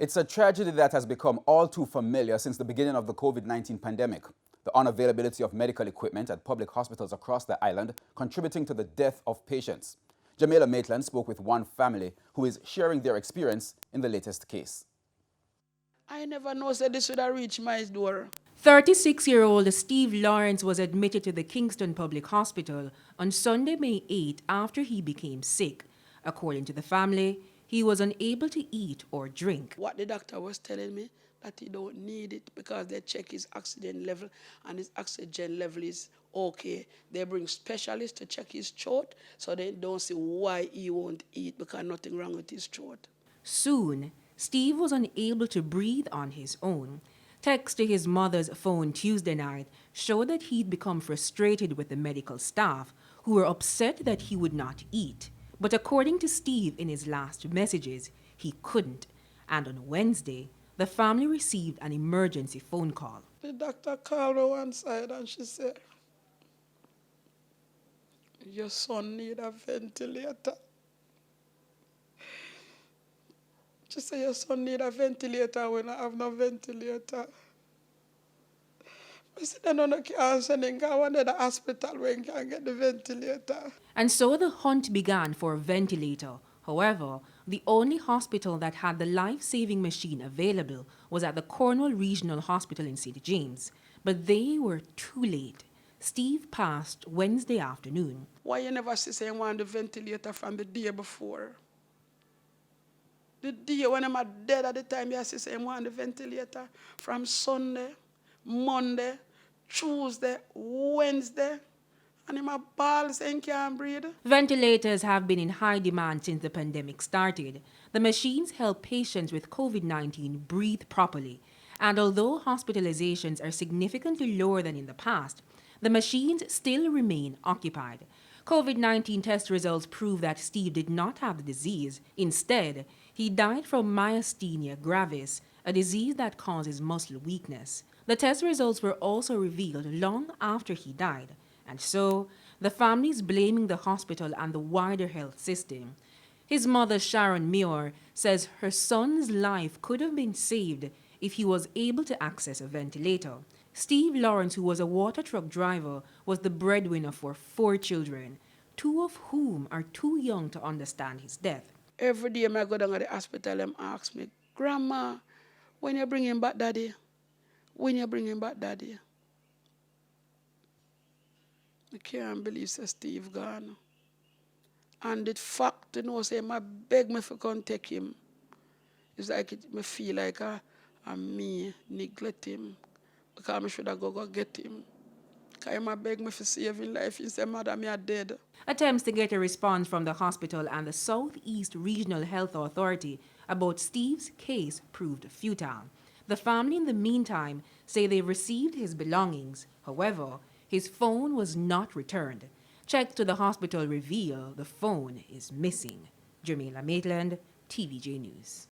It's a tragedy that has become all too familiar since the beginning of the COVID-19 pandemic. The unavailability of medical equipment at public hospitals across the island contributing to the death of patients. Jamaica Maitland spoke with one family who is sharing their experience in the latest case. I never know said this would have reached my door. 36-year-old Steve Lawrence was admitted to the Kingston Public Hospital on Sunday, May 8 after he became sick. According to the family, he was unable to eat or drink. What the doctor was telling me, that he don't need it because they check his oxygen level and his oxygen level is okay. They bring specialists to check his throat so they don't see why he won't eat because nothing wrong with his throat. Soon, Steve was unable to breathe on his own. Text to his mother's phone Tuesday night showed that he'd become frustrated with the medical staff, who were upset that he would not eat. But according to Steve in his last messages, he couldn't. And on Wednesday, the family received an emergency phone call. The doctor called her one side and she said, "Your son need a ventilator." She said, "Your son need a ventilator when I have no ventilator." I said, "I don't know, send him to the hospital where he can get the ventilator." And so the hunt began for a ventilator. However, the only hospital that had the life-saving machine available was at the Cornwall Regional Hospital in St. James. But they were too late. Steve passed Wednesday afternoon. Why you never say you want the ventilator from the day before? The day when I'm dead at the time, you say you want the ventilator from Sunday, Monday, Tuesday, Wednesday, and in my balls and can't breathe. Ventilators have been in high demand since the pandemic started. The machines help patients with COVID-19 breathe properly. And although hospitalizations are significantly lower than in the past, the machines still remain occupied. COVID-19 test results prove that Steve did not have the disease. Instead, he died from myasthenia gravis, a disease that causes muscle weakness. The test results were also revealed long after he died. And so, the family is blaming the hospital and the wider health system. His mother, Sharon Muir, says her son's life could have been saved if he was able to access a ventilator. Steve Lawrence, who was a water truck driver, was the breadwinner for 4 children, 2 of whom are too young to understand his death. Every day I go down to the hospital, them ask me, "Grandma, when you bring him back, Daddy? When you bring him back, Daddy?" I can't believe say Steve gone. And the fact, say, I beg me for come take him. It's like me feel like I me neglect him. Because I should have go get him. Because I beg me for save his life. He said, "Madam, you're dead." Attempts to get a response from the hospital and the Southeast Regional Health Authority about Steve's case proved futile. The family, in the meantime, say they received his belongings. However, his phone was not returned. Checks to the hospital reveal the phone is missing. Jamaica Maitland, TVJ News.